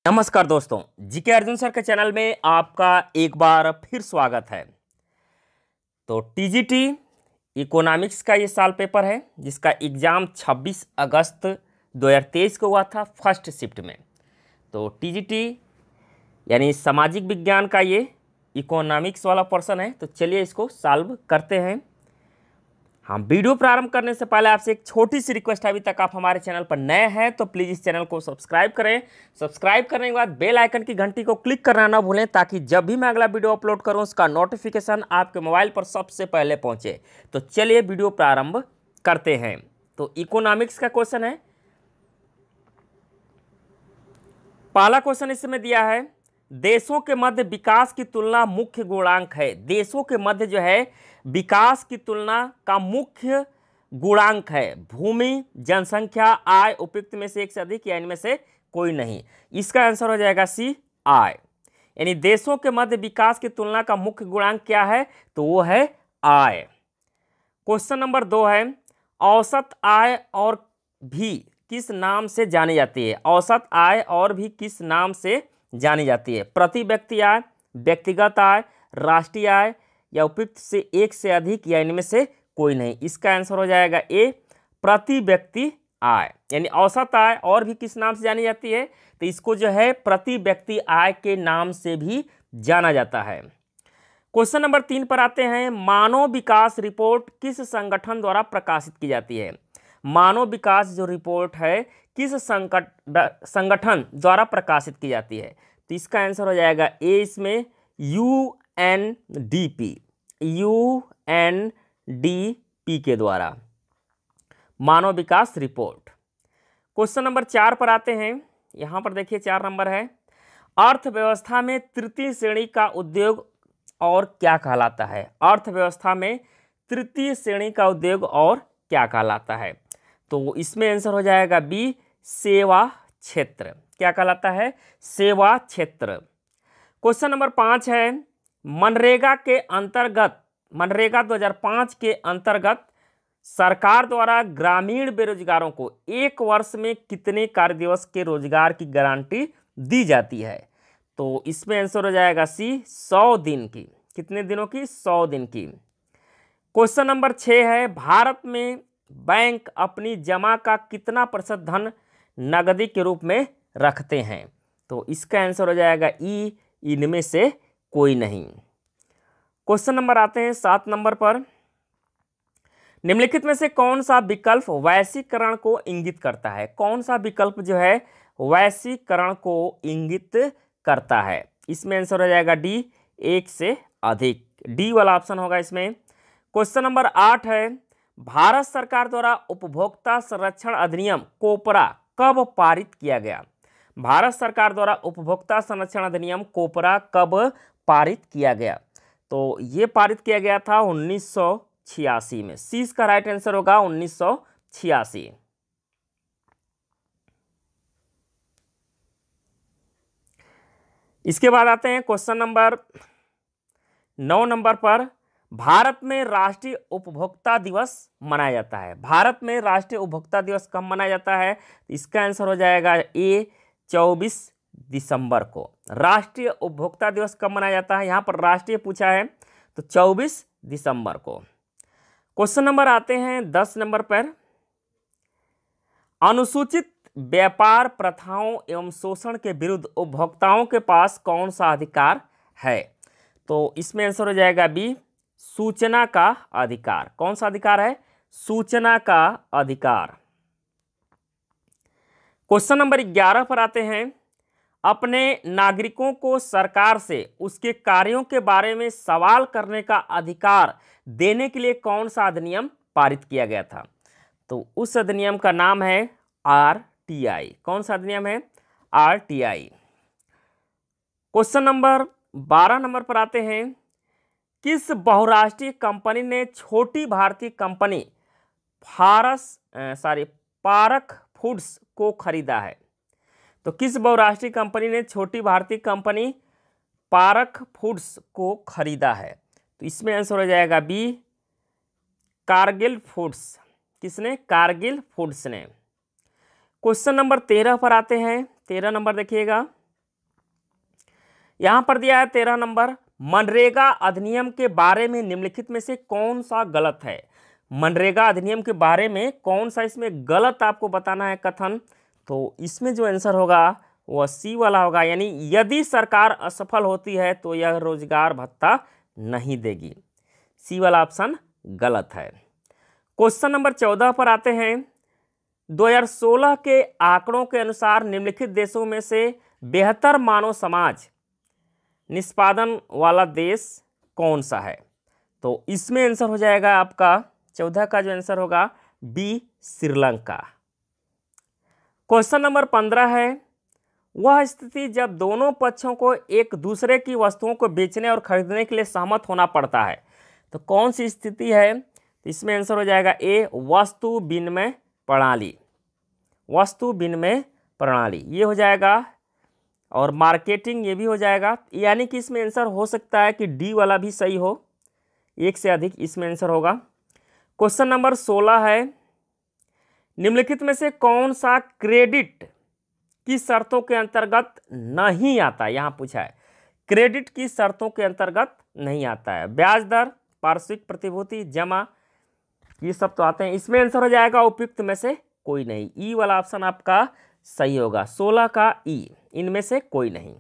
नमस्कार दोस्तों, GK Arjun sir के चैनल में आपका एक बार फिर स्वागत है। तो टीजीटी इकोनॉमिक्स का ये साल पेपर है जिसका एग्ज़ाम 26 अगस्त 2023 को हुआ था फर्स्ट शिफ्ट में। तो टीजीटी यानी सामाजिक विज्ञान का ये इकोनॉमिक्स वाला पर्सन है। तो चलिए इसको सॉल्व करते हैं। हाँ, वीडियो प्रारंभ करने से पहले आपसे एक छोटी सी रिक्वेस्ट है, अभी तक आप हमारे चैनल पर नए हैं तो प्लीज़ इस चैनल को सब्सक्राइब करें। सब्सक्राइब करने के बाद बेल आइकन की घंटी को क्लिक करना ना भूलें ताकि जब भी मैं अगला वीडियो अपलोड करूं उसका नोटिफिकेशन आपके मोबाइल पर सबसे पहले पहुंचे। तो चलिए वीडियो प्रारंभ करते हैं। तो इकोनॉमिक्स का क्वेश्चन है। पहला क्वेश्चन इसमें दिया है, देशों के मध्य विकास की तुलना मुख्य गुणांक है। देशों के मध्य जो है विकास की तुलना का मुख्य गुणांक है भूमि, जनसंख्या, आय, उपयुक्त में से एक से अधिक या इनमें से कोई नहीं। इसका आंसर हो जाएगा सी, आय। यानी देशों के मध्य विकास की तुलना का मुख्य गुणांक क्या है, तो वो है आय। क्वेश्चन नंबर 2 है, औसत आय और भी किस नाम से जानी जाती है। औसत आय और भी किस नाम से जानी जाती है। प्रति व्यक्ति आय, व्यक्तिगत आय, राष्ट्रीय आय या उपयुक्त से एक से अधिक या इनमें से कोई नहीं। इसका आंसर हो जाएगा ए, प्रति व्यक्ति आय। यानी औसत आय और भी किस नाम से जानी जाती है, तो इसको जो है प्रति व्यक्ति आय के नाम से भी जाना जाता है। क्वेश्चन नंबर 3 पर आते हैं, मानव विकास रिपोर्ट किस संगठन द्वारा प्रकाशित की जाती है। मानव विकास जो रिपोर्ट है किस संगठन द्वारा प्रकाशित की जाती है, तो इसका आंसर हो जाएगा ए, इसमें यूएनडीपी के द्वारा मानव विकास रिपोर्ट। क्वेश्चन नंबर 4 पर आते हैं। यहां पर देखिए 4 नंबर है, अर्थव्यवस्था में तृतीय श्रेणी का उद्योग और क्या कहलाता है। अर्थव्यवस्था में तृतीय श्रेणी का उद्योग और क्या कहलाता है, तो इसमें आंसर हो जाएगा बी, सेवा क्षेत्र। क्या कहलाता है, सेवा क्षेत्र। क्वेश्चन नंबर 5 है, मनरेगा 2005 के अंतर्गत सरकार द्वारा ग्रामीण बेरोजगारों को एक वर्ष में कितने कार्य दिवस के रोजगार की गारंटी दी जाती है, तो इसमें आंसर हो जाएगा सी, 100 दिन की। कितने दिनों की, 100 दिन की। क्वेश्चन नंबर 6 है, भारत में बैंक अपनी जमा का कितना प्रतिशत धन नगदी के रूप में रखते हैं, तो इसका आंसर हो जाएगा ई, इनमें से कोई नहीं। क्वेश्चन नंबर आते हैं 7 नंबर पर, निम्नलिखित में से कौन सा विकल्प वैश्वीकरण को इंगित करता है। कौन सा विकल्प जो है वैश्वीकरण को इंगित करता है, इसमें आंसर हो जाएगा डी, एक से अधिक। डी वाला ऑप्शन होगा इसमें। क्वेश्चन नंबर 8 है, भारत सरकार द्वारा उपभोक्ता संरक्षण अधिनियम कोपरा कब पारित किया गया। भारत सरकार द्वारा उपभोक्ता संरक्षण अधिनियम कोपरा कब पारित किया गया, तो ये पारित किया गया था 1986 में। सी इसका राइट आंसर होगा 1986। इसके बाद आते हैं क्वेश्चन नंबर 9 नंबर पर, भारत में राष्ट्रीय उपभोक्ता दिवस मनाया जाता है। भारत में राष्ट्रीय उपभोक्ता दिवस कब मनाया जाता है, इसका आंसर हो जाएगा ए, 24 दिसंबर को। राष्ट्रीय उपभोक्ता दिवस कब मनाया जाता है, यहाँ पर राष्ट्रीय पूछा है तो 24 दिसंबर को। क्वेश्चन नंबर आते हैं 10 नंबर पर, अनुसूचित व्यापार प्रथाओं एवं शोषण के विरुद्ध उपभोक्ताओं के पास कौन सा अधिकार है, तो इसमें आंसर हो जाएगा बी, सूचना का अधिकार। कौन सा अधिकार है, सूचना का अधिकार। क्वेश्चन नंबर 11 पर आते हैं, अपने नागरिकों को सरकार से उसके कार्यों के बारे में सवाल करने का अधिकार देने के लिए कौन सा अधिनियम पारित किया गया था, तो उस अधिनियम का नाम है आरटीआई। कौन सा अधिनियम है, आरटीआई। क्वेश्चन नंबर 12 नंबर पर आते हैं, किस बहुराष्ट्रीय कंपनी ने छोटी भारतीय कंपनी पारक फूड्स को खरीदा है, तो किस बहुराष्ट्रीय कंपनी ने छोटी भारतीय कंपनी पारक फूड्स को खरीदा है, तो इसमें आंसर हो जाएगा बी, कारगिल फूड्स। किसने, कारगिल फूड्स ने। क्वेश्चन नंबर 13 पर आते हैं। 13 नंबर देखिएगा, यहाँ पर दिया है 13 नंबर, मनरेगा अधिनियम के बारे में निम्नलिखित में से कौन सा गलत है। मनरेगा अधिनियम के बारे में कौन सा इसमें गलत आपको बताना है कथन। तो इसमें जो आंसर होगा वह सी वाला होगा, यानी यदि सरकार असफल होती है तो यह रोजगार भत्ता नहीं देगी। सी वाला ऑप्शन गलत है। क्वेश्चन नंबर 14 पर आते हैं। 2016 के आंकड़ों के अनुसार निम्नलिखित देशों में से बेहतर मानव समाज निष्पादन वाला देश कौन सा है। तो इसमें आंसर हो जाएगा आपका 14 का जो आंसर होगा बी, श्रीलंका। क्वेश्चन नंबर 15 है, वह स्थिति जब दोनों पक्षों को एक दूसरे की वस्तुओं को बेचने और खरीदने के लिए सहमत होना पड़ता है, तो कौन सी स्थिति है। तो इसमें आंसर हो जाएगा ए, वस्तु विनिमय प्रणाली। वस्तु विनिमय प्रणाली ये हो जाएगा, और मार्केटिंग ये भी हो जाएगा, यानी कि इसमें आंसर हो सकता है कि डी वाला भी सही हो, एक से अधिक इसमें आंसर होगा। क्वेश्चन नंबर 16 है, निम्नलिखित में से कौन सा क्रेडिट की शर्तों के अंतर्गत नहीं आता। यहाँ पूछा है क्रेडिट की शर्तों के अंतर्गत नहीं आता है। ब्याज दर, पार्श्विक प्रतिभूति, जमा, ये सब तो आते हैं। इसमें आंसर हो जाएगा उपयुक्त में से कोई नहीं। ई वाला ऑप्शन आपका सही होगा, 16 का ई, इनमें से कोई नहीं।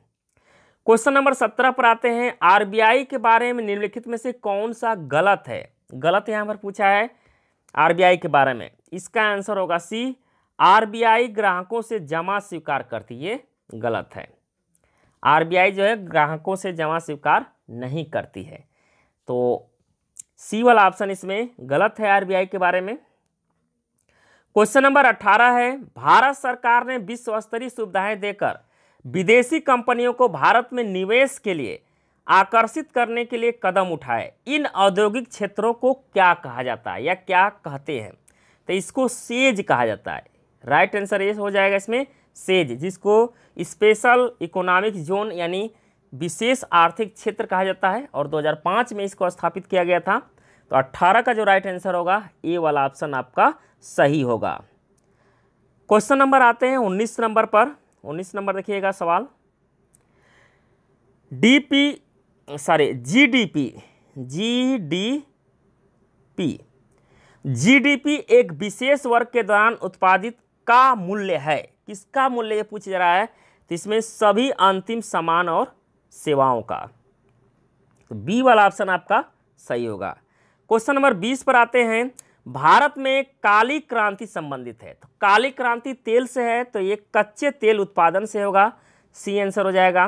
क्वेश्चन नंबर 17 पर आते हैं। आरबीआई के बारे में निम्नलिखित में से कौन सा गलत है। गलत यहाँ पर पूछा है आरबीआई के बारे में, इसका आंसर होगा सी, आरबीआई ग्राहकों से जमा स्वीकार करती, ये गलत है। आरबीआई जो है ग्राहकों से जमा स्वीकार नहीं करती है, तो सी वाला ऑप्शन इसमें गलत है आरबीआई के बारे में। क्वेश्चन नंबर 18 है, भारत सरकार ने विश्व स्तरीय सुविधाएं देकर विदेशी कंपनियों को भारत में निवेश के लिए आकर्षित करने के लिए कदम उठाए। इन औद्योगिक क्षेत्रों को क्या कहा जाता है या क्या कहते हैं। तो इसको सेज कहा जाता है। राइट आंसर ये हो जाएगा इसमें सेज, जिसको स्पेशल इकोनॉमिक जोन यानी विशेष आर्थिक क्षेत्र कहा जाता है, और 2005 में इसको स्थापित किया गया था। तो 18 का जो राइट आंसर होगा ए वाला ऑप्शन आपका सही होगा। क्वेश्चन नंबर आते हैं 19 नंबर पर। 19 नंबर देखिएगा सवाल, जीडीपी एक विशेष वर्ग के दौरान उत्पादित का मूल्य है। किसका मूल्य ये पूछ रहा है। तो इसमें सभी अंतिम सामान और सेवाओं का, तो बी वाला ऑप्शन आपका सही होगा। क्वेश्चन नंबर 20 पर आते हैं। भारत में काली क्रांति संबंधित है, तो काली क्रांति तेल से है, तो ये कच्चे तेल उत्पादन से होगा, सी आंसर हो जाएगा।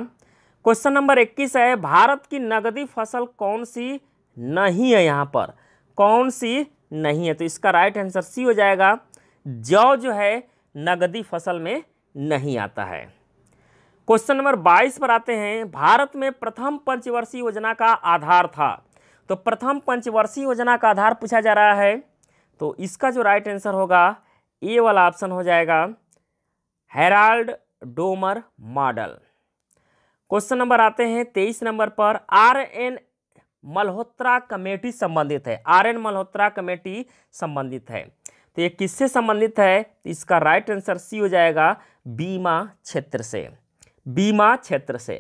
क्वेश्चन नंबर 21 है, भारत की नगदी फसल कौन सी नहीं है। यहाँ पर कौन सी नहीं है, तो इसका राइट आंसर सी हो जाएगा, जौ जो है नगदी फसल में नहीं आता है। क्वेश्चन नंबर 22 पर आते हैं। भारत में प्रथम पंचवर्षीय योजना का आधार था, तो प्रथम पंचवर्षीय योजना का आधार पूछा जा रहा है, तो इसका जो राइट आंसर होगा ए वाला ऑप्शन हो जाएगा, Herald Domar model. Question number आते हैं 23 नंबर पर। आर.एन. मल्होत्रा कमेटी संबंधित है। आर.एन. मल्होत्रा कमेटी संबंधित है, तो ये किससे संबंधित है। इसका राइट आंसर सी हो जाएगा, बीमा क्षेत्र से, बीमा क्षेत्र से।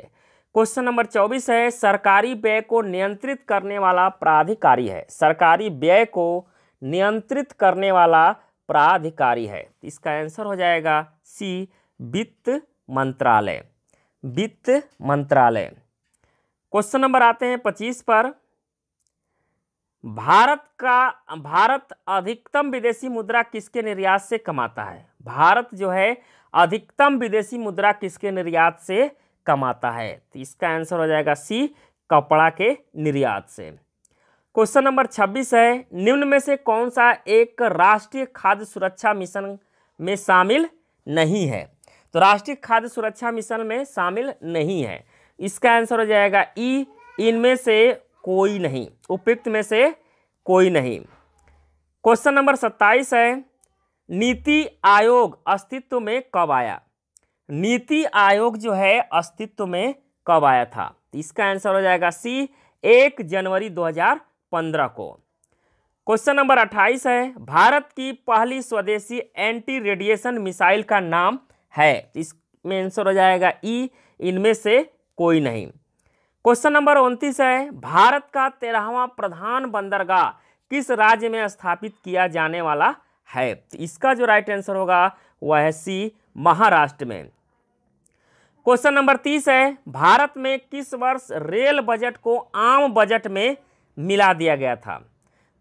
क्वेश्चन नंबर 24 है, सरकारी व्यय को नियंत्रित करने वाला प्राधिकारी है। सरकारी व्यय को नियंत्रित करने वाला प्राधिकारी है, इसका आंसर हो जाएगा सी, वित्त मंत्रालय, वित्त मंत्रालय। क्वेश्चन नंबर आते हैं 25 पर। भारत अधिकतम विदेशी मुद्रा किसके निर्यात से कमाता है। भारत जो है अधिकतम विदेशी मुद्रा किसके निर्यात से कमाता है, तो इसका आंसर हो जाएगा सी, कपड़ा के निर्यात से। क्वेश्चन नंबर 26 है, निम्न में से कौन सा एक राष्ट्रीय खाद्य सुरक्षा मिशन में शामिल नहीं है। तो राष्ट्रीय खाद्य सुरक्षा मिशन में शामिल नहीं है, इसका आंसर हो जाएगा ई, इनमें से कोई नहीं, उपयुक्त में से कोई नहीं। क्वेश्चन नंबर 27 है, नीति आयोग अस्तित्व में कब आया। नीति आयोग जो है अस्तित्व में कब आया था, इसका आंसर हो जाएगा सी, 1 जनवरी 2015 को। क्वेश्चन नंबर 28 है, भारत की पहली स्वदेशी एंटी रेडिएशन मिसाइल का नाम है, इसमें आंसर हो जाएगा ई, इनमें से कोई नहीं। क्वेश्चन नंबर 29 है, भारत का 13वां प्रधान बंदरगाह किस राज्य में स्थापित किया जाने वाला है? तो इसका जो राइट आंसर होगा वह है सी, महाराष्ट्र में। क्वेश्चन नंबर 30 है, भारत में किस वर्ष रेल बजट को आम बजट में मिला दिया गया था?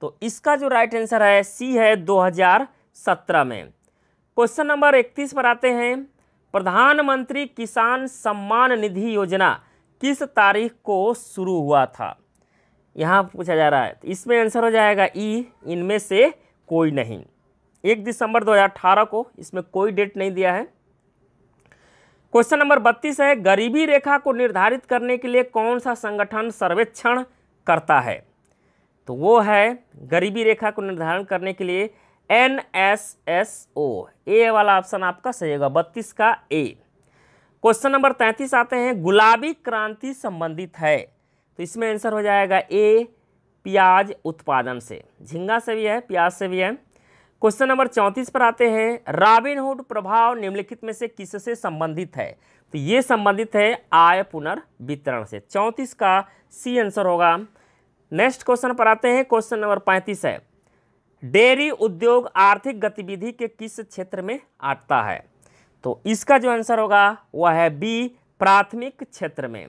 तो इसका जो राइट आंसर है सी है, 2017 में। क्वेश्चन नंबर 31 पर आते हैं, प्रधानमंत्री किसान सम्मान निधि योजना किस तारीख को शुरू हुआ था? यहाँ पूछा जा रहा है, तो इसमें आंसर हो जाएगा ई, इनमें से कोई नहीं। 1 दिसंबर 2018 को, इसमें कोई डेट नहीं दिया है। क्वेश्चन नंबर 32 है, गरीबी रेखा को निर्धारित करने के लिए कौन सा संगठन सर्वेक्षण करता है? तो वो है गरीबी रेखा को निर्धारण करने के लिए NSSO। ए वाला ऑप्शन आपका सही होगा, 32 का ए। क्वेश्चन नंबर 33 आते हैं, गुलाबी क्रांति संबंधित है, तो इसमें आंसर हो जाएगा ए, प्याज उत्पादन से। झींगा से भी है, प्याज से भी है। क्वेश्चन नंबर 34 पर आते हैं, रॉबिनहुड प्रभाव निम्नलिखित में से किससे संबंधित है? तो ये संबंधित है आय पुनर्वितरण से। 34 का सी आंसर होगा। नेक्स्ट क्वेश्चन पर आते हैं, क्वेश्चन नंबर 35 है, डेयरी उद्योग आर्थिक गतिविधि के किस क्षेत्र में आता है? तो इसका जो आंसर होगा वह है बी, प्राथमिक क्षेत्र में।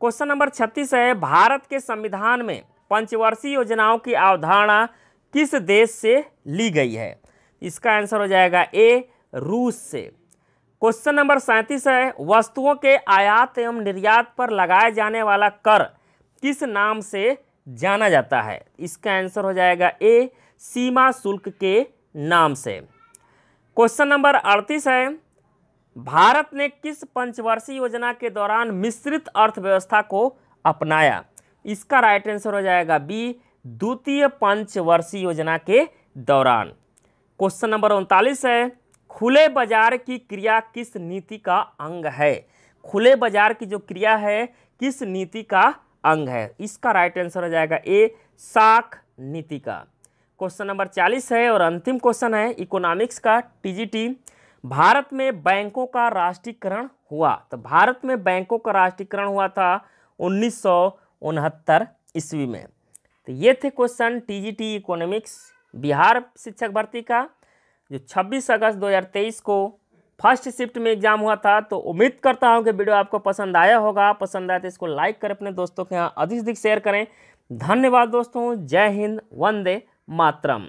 क्वेश्चन नंबर 36 है, भारत के संविधान में पंचवर्षीय योजनाओं की अवधारणा किस देश से ली गई है? इसका आंसर हो जाएगा ए, रूस से। क्वेश्चन नंबर 37 है, वस्तुओं के आयात एवं निर्यात पर लगाए जाने वाला कर किस नाम से जाना जाता है? इसका आंसर हो जाएगा ए, सीमा शुल्क के नाम से। क्वेश्चन नंबर 38 है, भारत ने किस पंचवर्षीय योजना के दौरान मिश्रित अर्थव्यवस्था को अपनाया? इसका राइट आंसर हो जाएगा बी, द्वितीय पंचवर्षीय योजना के दौरान। क्वेश्चन नंबर 39 है, खुले बाजार की क्रिया किस नीति का अंग है? खुले बाजार की जो क्रिया है किस नीति का अंग है? इसका राइट आंसर हो जाएगा ए, साख नीति का। क्वेश्चन नंबर 40 है और अंतिम क्वेश्चन है इकोनॉमिक्स का, टीजीटी। भारत में बैंकों का राष्ट्रीयकरण हुआ, तो भारत में बैंकों का राष्ट्रीयकरण हुआ था 1969 ईस्वी में। तो ये थे क्वेश्चन टीजीटी इकोनॉमिक्स बिहार शिक्षक भर्ती का, जो 26 अगस्त 2023 को फर्स्ट शिफ्ट में एग्जाम हुआ था। तो उम्मीद करता हूँ कि वीडियो आपको पसंद आया होगा। पसंद आया तो इसको लाइक करें, अपने दोस्तों के यहाँ अधिक से अधिक शेयर करें। धन्यवाद दोस्तों, जय हिंद, वंदे मातरम।